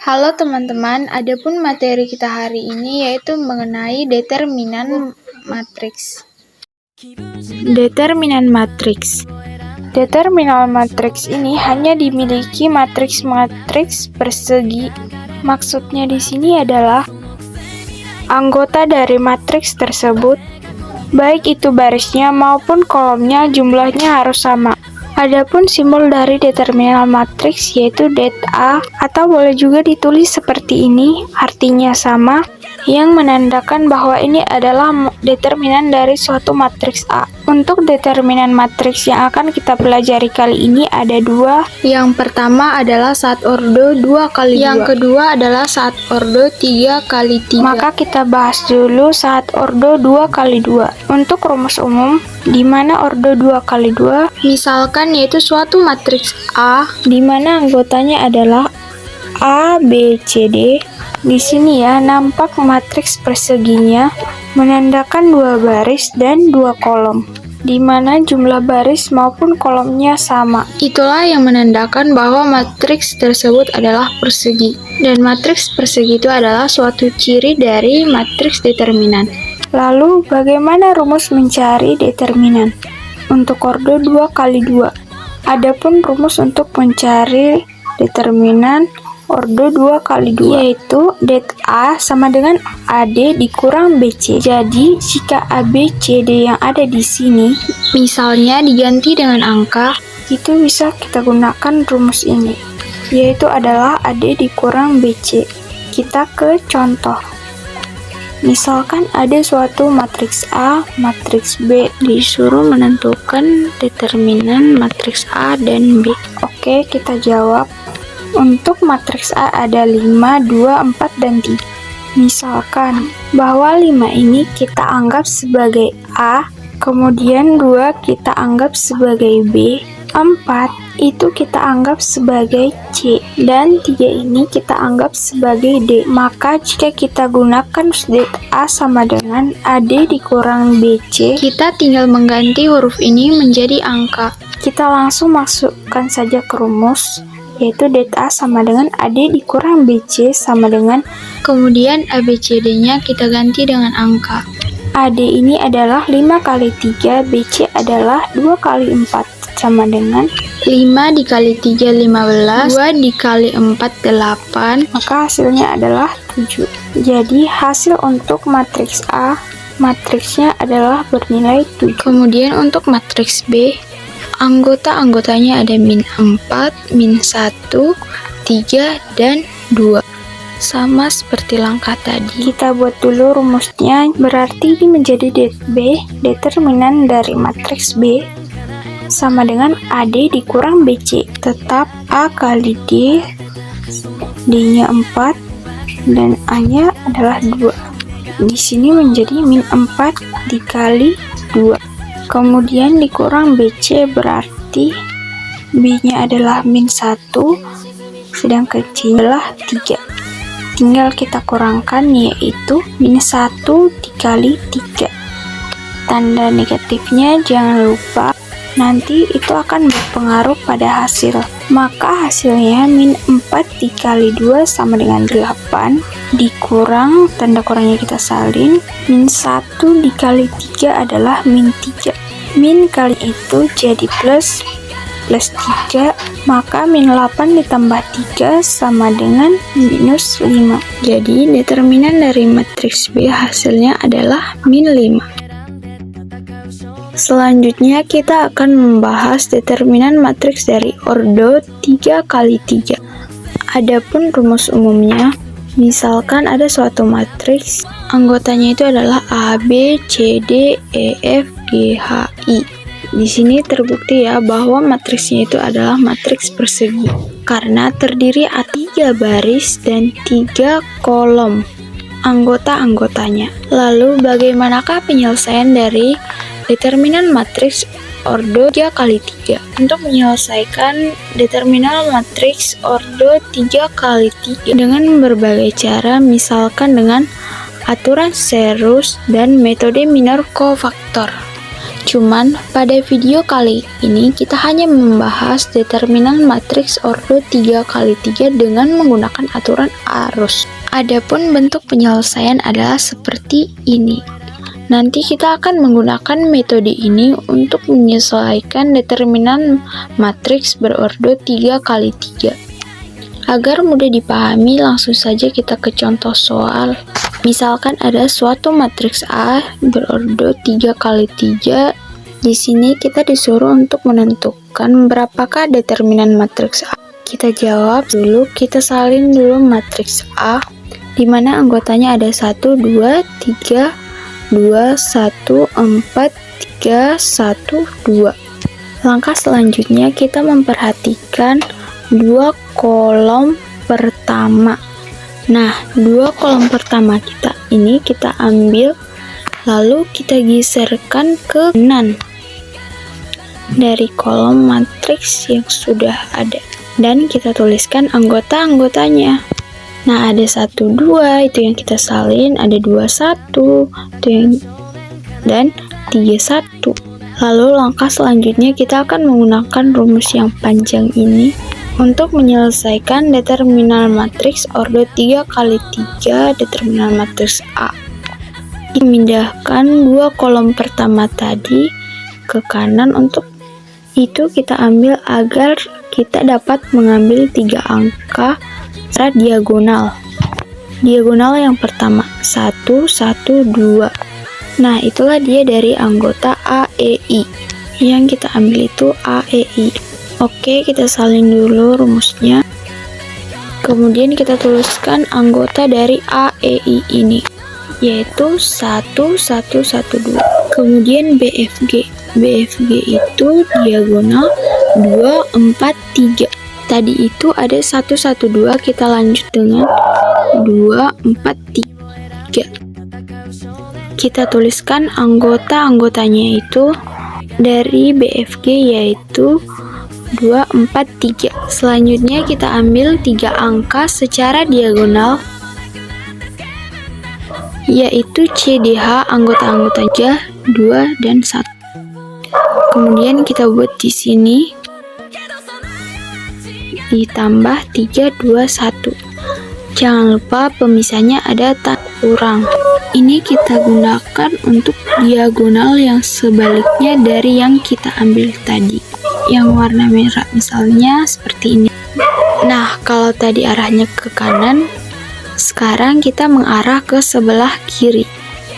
Halo teman-teman, adapun materi kita hari ini yaitu mengenai determinan matriks. Determinan matriks. Determinan matriks ini hanya dimiliki matriks-matriks persegi. Maksudnya di sini adalah anggota dari matriks tersebut, baik itu barisnya maupun kolomnya jumlahnya harus sama. Adapun simbol dari determinan matriks yaitu det A, atau boleh juga ditulis seperti ini, artinya sama, yang menandakan bahwa ini adalah determinan dari suatu matriks A. Untuk determinan matriks yang akan kita pelajari kali ini ada dua. Yang pertama adalah saat ordo 2 kali 2. Yang kedua adalah saat ordo 3 kali 3. Maka kita bahas dulu saat ordo 2 kali 2. Untuk rumus umum, di mana ordo 2 kali 2, misalkan yaitu suatu matriks A, di mana anggotanya adalah A, B, C, D. Di sini ya, nampak matriks perseginya menandakan 2 baris dan 2 kolom, di mana jumlah baris maupun kolomnya sama. Itulah yang menandakan bahwa matriks tersebut adalah persegi. Dan matriks persegi itu adalah suatu ciri dari matriks determinan. Lalu, bagaimana rumus mencari determinan? Untuk ordo 2 kali 2. Adapun rumus untuk mencari determinan ordo 2 kali 2 yaitu det A sama dengan AD dikurang BC. Jadi, jika ABCD yang ada di sini misalnya diganti dengan angka, itu bisa kita gunakan rumus ini, yaitu adalah AD dikurang BC. Kita ke contoh. Misalkan ada suatu matriks A, matriks B, disuruh menentukan determinan matriks A dan B. Oke, kita jawab. Untuk matriks A ada 5, 2, 4, dan 3. Misalkan bahwa 5 ini kita anggap sebagai A, kemudian 2 kita anggap sebagai B, 4 itu kita anggap sebagai C, dan 3 ini kita anggap sebagai D. Maka jika kita gunakan det A sama dengan AD dikurang BC, kita tinggal mengganti huruf ini menjadi angka. Kita langsung masukkan saja ke rumus, yaitu det A sama dengan AD dikurang BC sama dengan, kemudian ABCD-nya kita ganti dengan angka. AD ini adalah 5 kali 3, BC adalah 2 kali 4, sama dengan 5 dikali 3, 15, 2 dikali 4, 8, maka hasilnya adalah 7. Jadi hasil untuk matriks A, matriksnya adalah bernilai 7. Kemudian untuk matriks B, anggota-anggotanya ada min 4, min 1, 3, dan 2. Sama seperti langkah tadi. Kita buat dulu rumusnya, berarti ini menjadi det B, determinan dari matriks B, sama dengan AD dikurang BC. Tetap A kali D, D-nya 4, dan A-nya adalah 2. Di sini menjadi min 4 dikali 2. Kemudian dikurang BC berarti B-nya adalah min 1, sedangkan C-nya adalah 3. Tinggal kita kurangkan, yaitu min 1 dikali 3. Tanda negatifnya jangan lupa, nanti itu akan berpengaruh pada hasil. Maka hasilnya min 4 dikali 2 sama dengan 8, dikurang, tanda kurangnya kita salin, min 1 dikali 3 adalah min 3. Min kali itu jadi plus 3, maka min 8 ditambah 3 sama dengan minus 5. Jadi determinan dari matriks B hasilnya adalah min 5. Selanjutnya kita akan membahas determinan matriks dari ordo 3 kali 3. Adapun rumus umumnya, misalkan ada suatu matriks, anggotanya itu adalah A, B, C, D, E, F, G, H, I. Di sini terbukti ya bahwa matriksnya itu adalah matriks persegi karena terdiri atas 3 baris dan 3 kolom anggota-anggotanya. Lalu bagaimanakah penyelesaian dari determinan matriks ordo 3 kali 3? Untuk menyelesaikan determinan matriks ordo 3 kali 3 dengan berbagai cara, misalkan dengan aturan Serus dan metode minor kofaktor. Cuman pada video kali ini kita hanya membahas determinan matriks ordo 3x3 dengan menggunakan aturan arus. Adapun bentuk penyelesaian adalah seperti ini. Nanti kita akan menggunakan metode ini untuk menyesuaikan determinan matriks berordo 3x3. Agar mudah dipahami, langsung saja kita ke contoh soal. Misalkan ada suatu matriks A berordo 3x3. Di sini kita disuruh untuk menentukan berapakah determinan matriks A. Kita jawab dulu, kita salin dulu matriks A, di mana anggotanya ada 1, 2, 3, 2, 1, 4, 3, 1, 2. Langkah selanjutnya kita memperhatikan dua kolom pertama. Nah, dua kolom pertama kita ini kita ambil, lalu kita geserkan ke kanan dari kolom matriks yang sudah ada, dan kita tuliskan anggota-anggotanya. Nah, ada 1, 2 itu yang kita salin, ada 2, 1 itu yang, dan 3, 1. Lalu langkah selanjutnya kita akan menggunakan rumus yang panjang ini untuk menyelesaikan determinan matriks ordo 3x3 determinan matriks A. Memindahkan dua kolom pertama tadi ke kanan, untuk itu kita ambil agar kita dapat mengambil 3 angka secara diagonal. Diagonal yang pertama 1, 1, 2. Nah, itulah dia dari anggota AEI. Yang kita ambil itu AEI. Oke, kita salin dulu rumusnya. Kemudian kita tuliskan anggota dari AEI ini, yaitu 1, 1, 1, 2. Kemudian BFG. BFG itu diagonal 2, 4, 3. Tadi itu ada 1, 1, 2, kita lanjut dengan 2, 4, 3. Kita tuliskan anggota-anggotanya itu dari BFG, yaitu 2, 4, 3. Selanjutnya kita ambil 3 angka secara diagonal, yaitu CDH anggota-anggotanya 2 dan 1. Kemudian kita buat di sini ditambah 3, 2, 1. Jangan lupa pemisahnya ada tanda kurang. Ini kita gunakan untuk diagonal yang sebaliknya dari yang kita ambil tadi, yang warna merah, misalnya seperti ini. Nah, kalau tadi arahnya ke kanan, sekarang kita mengarah ke sebelah kiri,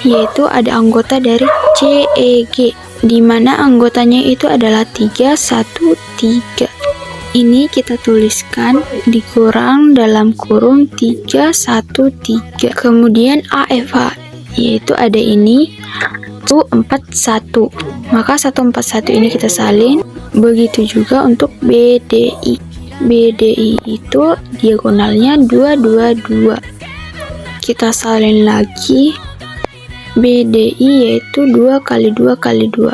yaitu ada anggota dari CEG, di mana anggotanya itu adalah 3, 1, 3. Ini kita tuliskan dikurang dalam kurung 3, 1, 3. Kemudian AFH, yaitu ada ini 141. Maka 141 ini kita salin. Begitu juga untuk BDI. BDI itu diagonalnya 2, 2, 2. Kita salin lagi. BDI yaitu 2 kali 2 kali 2.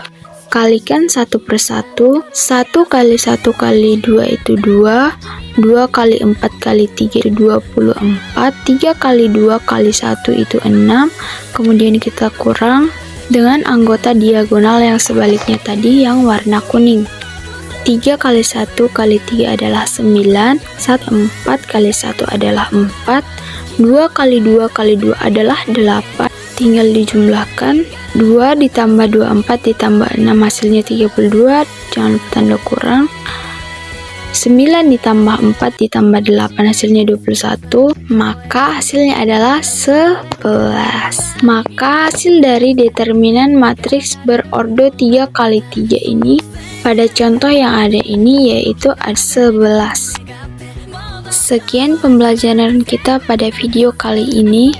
Kalikan 1 per 1. 1 kali 1 kali 2 itu 2. 2 kali 4 kali 3 itu 24. 3 kali 2 kali 1 itu 6. Kemudian kita kurang dengan anggota diagonal yang sebaliknya tadi yang warna kuning. 3 kali 1 kali 3 adalah 9. 4 kali 1 adalah 4. 2 kali 2 kali 2 adalah 8. Tinggal dijumlahkan. 2 ditambah 24 ditambah 6 hasilnya 32. Jangan lupa tanda kurang. 9 ditambah 4 ditambah 8 hasilnya 21. Maka hasilnya adalah 11. Maka hasil dari determinan matriks berordo 3x3 ini pada contoh yang ada ini yaitu 11. Sekian pembelajaran kita pada video kali ini.